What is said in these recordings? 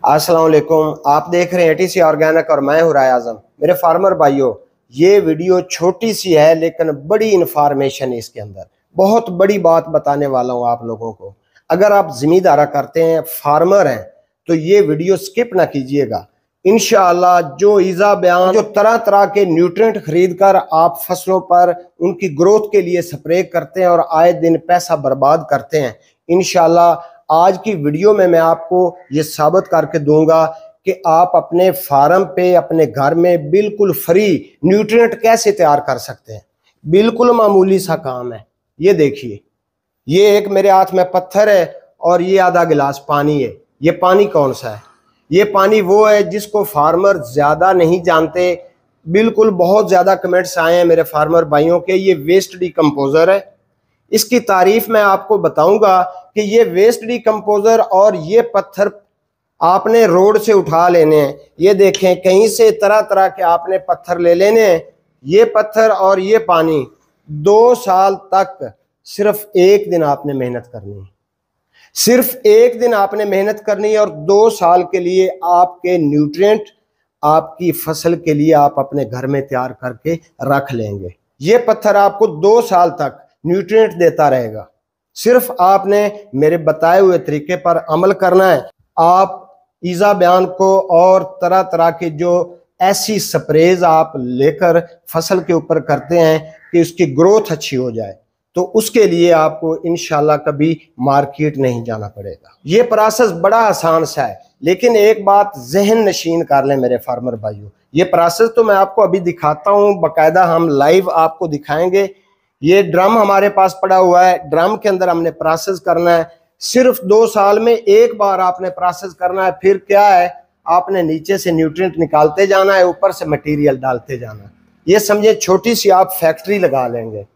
अस्सलाम वालेकुम। आप देख रहे हैं एटीसी ऑर्गेनिक और मैं हूं राय आजम। मेरे फार्मर भाइयों, ये वीडियो छोटी सी है लेकिन बड़ी इंफॉर्मेशन है इसके अंदर। बहुत बड़ी बात बताने वाला हूं आप लोगों को। अगर आप जिम्मेदारा करते हैं, फार्मर हैं, तो ये वीडियो स्किप ना कीजिएगा। इंशाअल्लाह जो ईजा बयान, जो तरह तरह के न्यूट्रिएंट खरीद कर आप फसलों पर उनकी ग्रोथ के लिए स्प्रे करते हैं और आए दिन पैसा बर्बाद करते हैं, इंशाअल्लाह आज की वीडियो में मैं आपको ये साबित करके दूंगा कि आप अपने फार्म पे, अपने घर में बिल्कुल फ्री न्यूट्रिएंट कैसे तैयार कर सकते हैं। बिल्कुल मामूली सा काम है। ये देखिए, ये एक मेरे हाथ में पत्थर है और ये आधा गिलास पानी है। ये पानी कौन सा है? ये पानी वो है जिसको फार्मर ज्यादा नहीं जानते। बिल्कुल बहुत ज्यादा कमेंट्स आए हैं मेरे फार्मर भाइयों के। ये वेस्ट डिकम्पोजर है। इसकी तारीफ मैं आपको बताऊंगा कि ये वेस्ट डिकम्पोजर और ये पत्थर आपने रोड से उठा लेने हैं। ये देखें, कहीं से तरह तरह के आपने पत्थर ले लेने हैं। ये पत्थर और ये पानी 2 साल तक सिर्फ एक दिन आपने मेहनत करनी है। सिर्फ एक दिन आपने मेहनत करनी है और 2 साल के लिए आपके न्यूट्रिएंट आपकी फसल के लिए आप अपने घर में तैयार करके रख लेंगे। ये पत्थर आपको 2 साल तक न्यूट्रिएंट देता रहेगा। सिर्फ आपने मेरे बताए हुए तरीके पर अमल करना है। आप ईजा बयान को और तरह तरह के जो ऐसी स्प्रेज आप लेकर फसल के ऊपर करते हैं कि उसकी ग्रोथ अच्छी हो जाए, तो उसके लिए आपको इंशाल्लाह कभी मार्केट नहीं जाना पड़ेगा। ये प्रोसेस बड़ा आसान सा है, लेकिन एक बात जहन नशीन कर लें मेरे फार्मर भाइयों। ये प्रोसेस तो मैं आपको अभी दिखाता हूँ, बाकायदा हम लाइव आपको दिखाएंगे। ये ड्रम हमारे पास पड़ा हुआ है, ड्रम के अंदर हमने प्रोसेस करना है। सिर्फ 2 साल में एक बार आपने प्रोसेस करना है। फिर क्या है, आपने नीचे से न्यूट्रिएंट निकालते जाना है, ऊपर से मटेरियल डालते जाना है। ये समझे छोटी सी आप फैक्ट्री लगा लेंगे।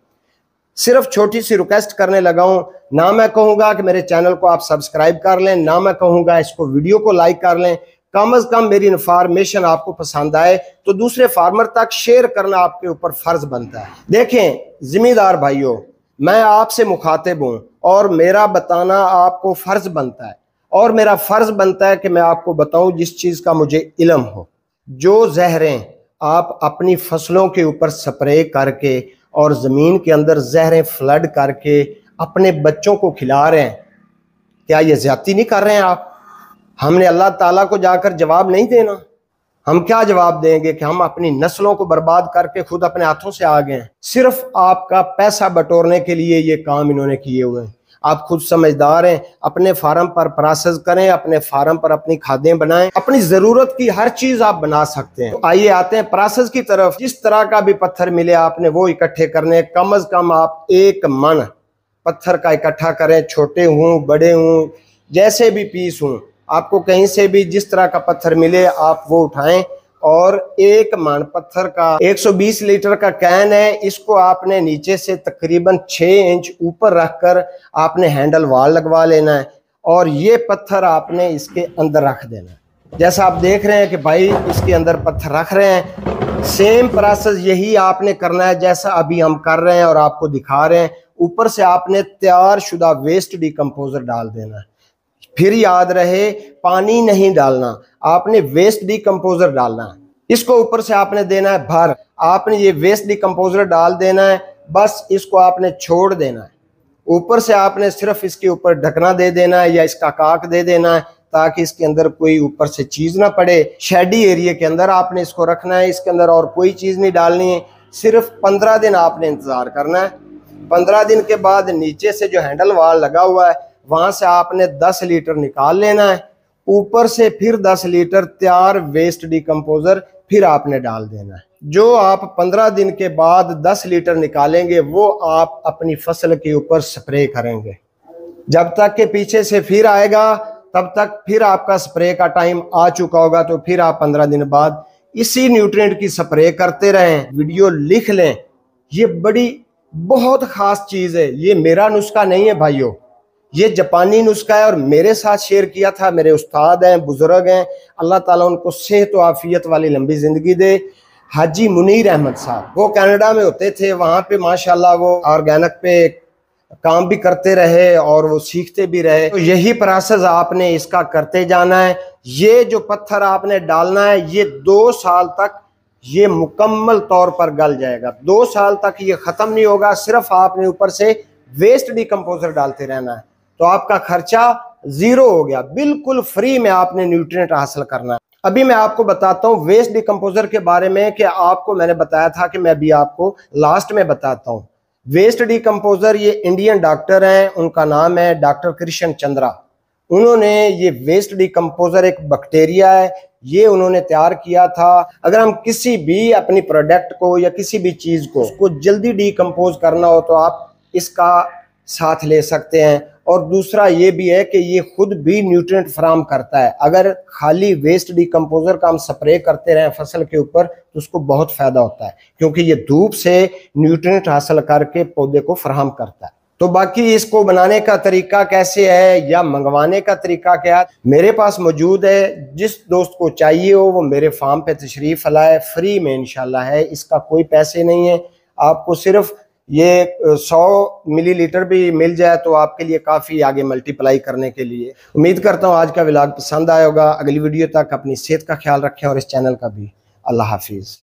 सिर्फ छोटी सी रिक्वेस्ट करने लगा हूं, ना मैं कहूंगा कि मेरे चैनल को आप सब्सक्राइब कर लें, ना मैं कहूंगा इसको वीडियो को लाइक कर लें। कम से कम मेरी इन्फॉर्मेशन आपको पसंद आए तो दूसरे फार्मर तक शेयर करना आपके ऊपर फर्ज बनता है। देखें जिम्मेदार भाइयों, मैं आपसे मुखातिब हूं और मेरा बताना आपको फर्ज बनता है, और मेरा फर्ज बनता है कि मैं आपको बताऊं जिस चीज का मुझे इल्म हो। जो जहरें आप अपनी फसलों के ऊपर स्प्रे करके और जमीन के अंदर जहरें फ्लड करके अपने बच्चों को खिला रहे हैं, क्या ये ज्यादती नहीं कर रहे हैं आप? हमने अल्लाह ताला को जाकर जवाब नहीं देना? हम क्या जवाब देंगे कि हम अपनी नस्लों को बर्बाद करके खुद अपने हाथों से आ गए हैं? सिर्फ आपका पैसा बटोरने के लिए ये काम इन्होंने किए हुए हैं। आप खुद समझदार हैं, अपने फार्म पर प्रोसेस करें, अपने फार्म पर अपनी खादें बनाएं, अपनी जरूरत की हर चीज आप बना सकते हैं। तो आइए आते हैं प्रोसेस की तरफ। जिस तरह का भी पत्थर मिले आपने वो इकट्ठे करने। कम से कम आप 1 मन पत्थर का इकट्ठा करें, छोटे हों बड़े हों, जैसे भी पीस हों। आपको कहीं से भी जिस तरह का पत्थर मिले आप वो उठाएं और 1 मन पत्थर का 120 लीटर का कैन है, इसको आपने नीचे से तकरीबन 6 इंच ऊपर रखकर आपने हैंडल वाल लगवा लेना है और ये पत्थर आपने इसके अंदर रख देना है। जैसा आप देख रहे हैं कि भाई इसके अंदर पत्थर रख रहे हैं, सेम प्रोसेस यही आपने करना है जैसा अभी हम कर रहे हैं और आपको दिखा रहे हैं। ऊपर से आपने तैयार शुदा वेस्ट डिकम्पोजर डाल देना है। फिर याद रहे, पानी नहीं डालना, आपने वेस्ट डिकम्पोजर डालना है। इसको ऊपर से आपने देना है भर। आपने ये वेस्ट डिकम्पोजर डाल देना है, बस इसको आपने छोड़ देना है। ऊपर से आपने सिर्फ इसके ऊपर ढकना दे देना है या इसका काक दे देना है ताकि इसके अंदर कोई ऊपर से चीज ना पड़े। शेडी एरिया के अंदर आपने इसको रखना है, इसके अंदर और कोई चीज नहीं डालनी है। सिर्फ 15 दिन आपने इंतजार करना है। 15 दिन के बाद नीचे से जो हैंडल वाल लगा हुआ है वहां से आपने 10 लीटर निकाल लेना है। ऊपर से फिर 10 लीटर तैयार वेस्ट डिकम्पोजर फिर आपने डाल देना है। जो आप 15 दिन के बाद 10 लीटर निकालेंगे वो आप अपनी फसल के ऊपर स्प्रे करेंगे। जब तक के पीछे से फिर आएगा तब तक फिर आपका स्प्रे का टाइम आ चुका होगा, तो फिर आप 15 दिन बाद इसी न्यूट्रिएंट की स्प्रे करते रहें। वीडियो लिख लें, ये बड़ी बहुत खास चीज है। ये मेरा नुस्खा नहीं है भाइयों, ये जापानी नुस्खा है और मेरे साथ शेयर किया था मेरे उस्ताद हैं, बुजुर्ग हैं, अल्लाह ताला उनको सेहत व आफियत वाली लंबी जिंदगी दे। हाजी मुनीर अहमद साहब, वो कनाडा में होते थे, वहाँ पे माशाल्लाह वो ऑर्गेनिक पे काम भी करते रहे और वो सीखते भी रहे। तो यही प्रोसेस आपने इसका करते जाना है। ये जो पत्थर आपने डालना है ये 2 साल तक ये मुकम्मल तौर पर गल जाएगा। 2 साल तक ये ख़त्म नहीं होगा। सिर्फ आपने ऊपर से वेस्ट डिकम्पोजर डालते रहना है, तो आपका खर्चा ज़ीरो हो गया। बिल्कुल फ्री में आपने न्यूट्रिएंट हासिल करना है। अभी मैं आपको बताता हूँ वेस्ट डिकम्पोजर के बारे में, कि आपको मैंने बताया था कि मैं अभी आपको लास्ट में बताता हूँ। वेस्ट डिकम्पोजर ये इंडियन डॉक्टर हैं, उनका नाम है डॉक्टर कृष्ण चंद्रा। उन्होंने ये वेस्ट डिकम्पोजर एक बैक्टीरिया है, ये उन्होंने तैयार किया था। अगर हम किसी भी अपनी प्रोडक्ट को या किसी भी चीज़ को उसको जल्दी डिकम्पोज करना हो तो आप इसका साथ ले सकते हैं। और दूसरा ये भी है कि ये खुद भी न्यूट्रिएंट फराहम करता है। अगर खाली वेस्ट डिकम्पोजर का हम स्प्रे करते रहें फसल के ऊपर तो उसको बहुत फ़ायदा होता है, क्योंकि ये धूप से न्यूट्रिएंट हासिल करके पौधे को फराहम करता है। तो बाकी इसको बनाने का तरीका कैसे है या मंगवाने का तरीका क्या है, मेरे पास मौजूद है। जिस दोस्त को चाहिए हो वो मेरे फार्म पे तशरीफ़ लाए, फ्री में इंशाल्लाह है। इसका कोई पैसे नहीं है। आपको सिर्फ ये 100 मिलीलीटर भी मिल जाए तो आपके लिए काफ़ी आगे मल्टीप्लाई करने के लिए। उम्मीद करता हूँ आज का व्लॉग पसंद आया होगा। अगली वीडियो तक अपनी सेहत का ख्याल रखें और इस चैनल का भी। अल्लाह हाफिज़।